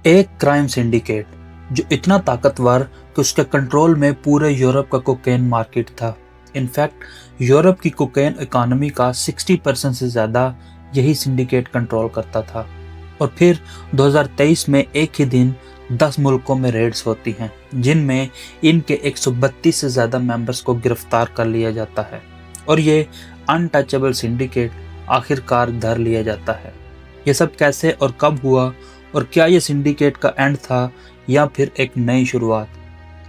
एक crime syndicate जो इतना ताकतवर कि उसके कंट्रोल में पूरे यूरोप का कोकेन मार्केट था। इनफैक्ट यूरोप की कोकेन इकोनॉमी का 60% से ज़्यादा यही सिंडिकेट कंट्रोल करता था। और फिर 2023 में एक ही दिन 10 मुल्कों में रेड्स होती हैं, जिनमें इनके 132 से ज़्यादा मेंबर्स को गिरफ्तार कर लिया जाता है और ये अनटचेबल सिंडिकेट आखिरकार धर लिया जाता है। ये सब कैसे और कब हुआ, और क्या ये सिंडिकेट का एंड था या फिर एक नई शुरुआत?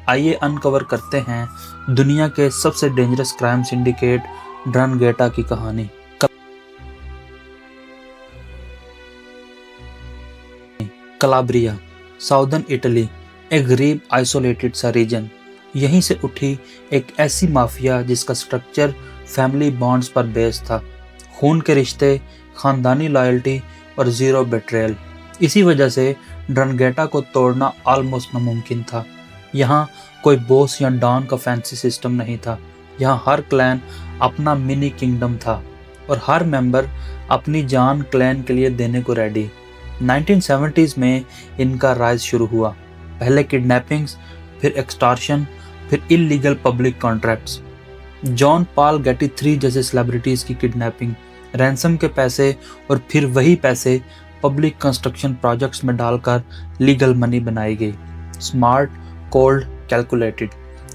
आइए अनकवर करते हैं दुनिया के सबसे डेंजरस क्राइम सिंडिकेट ड्रनगेटा की कहानी। कलाब्रिया, साउदर्न इटली, एक गरीब आइसोलेटेड सा रीजन। यहीं से उठी एक ऐसी माफिया जिसका स्ट्रक्चर फैमिली बॉन्ड्स पर बेस्ड था। खून के रिश्ते, खानदानी लॉयल्टी और जीरो बेट्रेयल। इसी वजह से ड्रनगेटा को तोड़ना ऑलमोस्ट नामुमकिन था। यहाँ कोई बॉस या डॉन का फैंसी सिस्टम नहीं था। यहाँ हर क्लैन अपना मिनी किंगडम था और हर मेंबर अपनी जान क्लैन के लिए देने को रेडी। 1970s में इनका राइज शुरू हुआ। पहले किडनैपिंग्स, फिर एक्सटॉर्शन, फिर illegal public contracts. John Paul Getty 3 जैसे सेलिब्रिटीज़ की किडनैपिंग, रैंसम के पैसे और फिर वही पैसे पब्लिक कंस्ट्रक्शन प्रोजेक्ट्स में डालकर लीगल मनी बनाई गई। Smart, cold, calculated.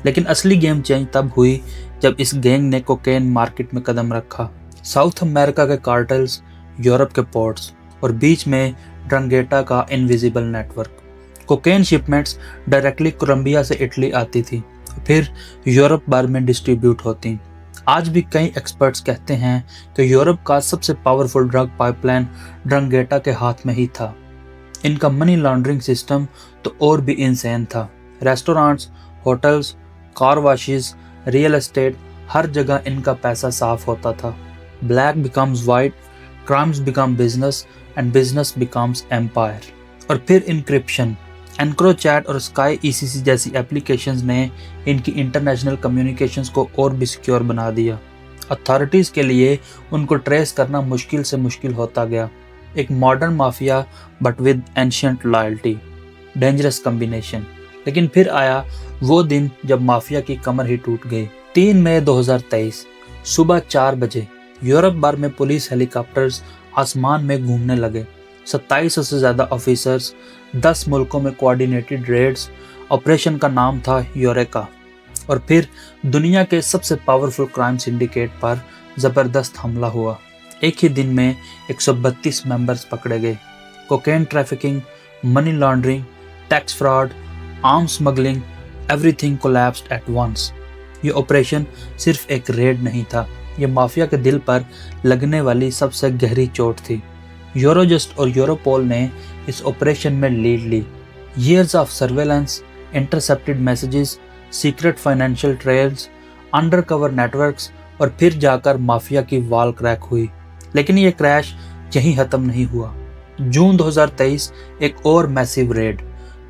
लेकिन असली गेम चेंज तब हुई जब इस गैंग ने कोकेन मार्केट में कदम रखा। साउथ अमेरिका के कार्टेल्स, यूरोप के पोर्ट्स और बीच में ड्रनगेटा का invisible network. Cocaine shipments directly Colombia से इटली आती थी, फिर यूरोप भर में डिस्ट्रीब्यूट होती। आज भी कई एक्सपर्ट्स कहते हैं कि यूरोप का सबसे पावरफुल ड्रग पाइपलाइन ड्रनगेटा के हाथ में ही था। इनका मनी लॉन्ड्रिंग सिस्टम तो और भी इंसेन था। Restaurants, hotels, car washes, real estate, हर जगह इनका पैसा साफ होता था। Black becomes white, crimes become business and business becomes empire. और फिर इंक्रिप्शन, एनक्रोचैट और स्काई ईसीसी जैसी एप्लीकेशंस ने इनकी इंटरनेशनल कम्युनिकेशंस को और भी सिक्योर बना दिया। अथॉरिटीज़ के लिए उनको ट्रेस करना मुश्किल से मुश्किल होता गया। एक modern mafia but with ancient loyalty. Dangerous combination. लेकिन फिर आया वो दिन जब माफिया की कमर ही टूट गई। 3 मई 2023 सुबह 4 बजे यूरोप भर में पुलिस हेलीकॉप्टर्स आसमान में घूमने लगे। 2700 से ज़्यादा ऑफिसर्स, 10 मुल्कों में कोऑर्डिनेटेड रेड्स। ऑपरेशन का नाम था यूरेका। और फिर दुनिया के सबसे पावरफुल क्राइम सिंडिकेट पर ज़बरदस्त हमला हुआ। एक ही दिन में 132 मेंबर्स पकड़े गए। Cocaine trafficking, money laundering, tax fraud, arms smuggling, everything collapsed at once. ये ऑपरेशन सिर्फ एक रेड नहीं था, ये माफिया के दिल पर लगने वाली सबसे गहरी चोट थी। यूरोजस्ट और यूरोपोल ने इस ऑपरेशन में लीड ली। Years of surveillance, intercepted messages, secret financial trails, undercover networks और फिर जाकर माफिया की वॉल क्रैक हुई। लेकिन ये क्रैश यहीं खत्म नहीं हुआ। जून 2023 एक और मैसिव रेड,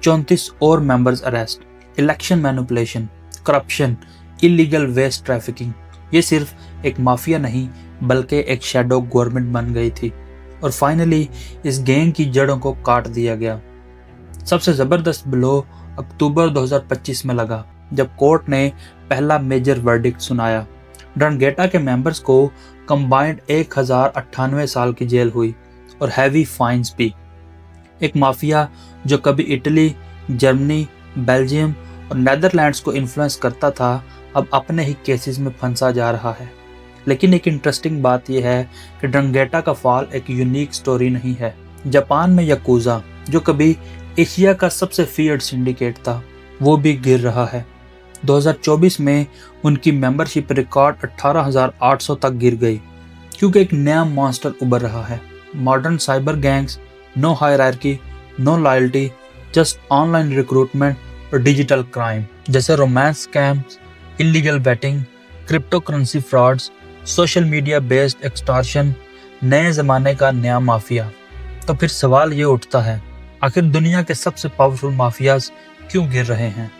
34 और members arrest. Election manipulation, corruption, illegal waste trafficking. ये सिर्फ एक माफिया नहीं बल्कि एक शैडो गवर्नमेंट बन गई थी। और फाइनली इस गैंग की जड़ों को काट दिया गया। सबसे ज़बरदस्त ब्लो अक्टूबर 2025 में लगा जब कोर्ट ने पहला मेजर वर्डिक्ट सुनाया। ड्रनगेटा के मेंबर्स को कंबाइंड 1098 साल की जेल हुई और हैवी फाइन्स भी। एक माफिया जो कभी इटली, जर्मनी, बेल्जियम और नेदरलैंड्स को इन्फ्लुएंस करता था, अब अपने ही केसेस में फंसा जा रहा है। लेकिन एक इंटरेस्टिंग बात यह है कि ड्रनगेटा का फॉल एक यूनिक स्टोरी नहीं है। जापान में याकुजा, जो कभी एशिया का सबसे फियर्ड सिंडिकेट था, वो भी गिर रहा है। 2024 में उनकी मेंबरशिप रिकॉर्ड 18,800 तक गिर गई क्योंकि एक नया मॉन्स्टर उभर रहा है। Modern cyber gangs, no hierarchy, no loyalty, just online recruitment और डिजिटल क्राइम जैसे romance scams, illegal betting, crypto currency frauds, social media based extortion. नए ज़माने का नया माफिया। तो फिर सवाल ये उठता है, आखिर दुनिया के सबसे पावरफुल माफियाज क्यों गिर रहे हैं?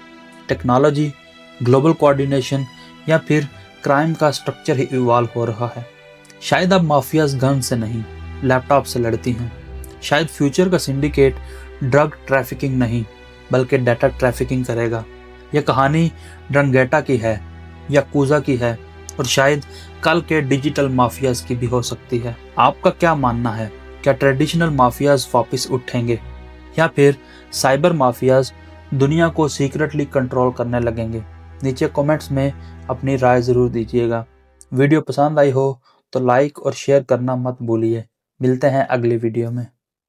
टेक्नोलॉजी, ग्लोबल कोऑर्डिनेशन या फिर क्राइम का स्ट्रक्चर ही इवॉल्व हो रहा है? शायद अब माफियाज गन से नहीं, लैपटॉप से लड़ती हैं। शायद फ्यूचर का सिंडिकेट ड्रग ट्रैफिकिंग नहीं बल्कि डाटा ट्रैफिकिंग करेगा। यह कहानी ड्रंगेटा की है, याकूजा की है और शायद कल के डिजिटल माफियाज की भी हो सकती है। आपका क्या मानना है? क्या ट्रेडिशनल माफियाज वापस उठेंगे या फिर साइबर माफियाज दुनिया को सीक्रेटली कंट्रोल करने लगेंगे? नीचे कमेंट्स में अपनी राय ज़रूर दीजिएगा। वीडियो पसंद आई हो तो लाइक और शेयर करना मत भूलिए। मिलते हैं अगली वीडियो में।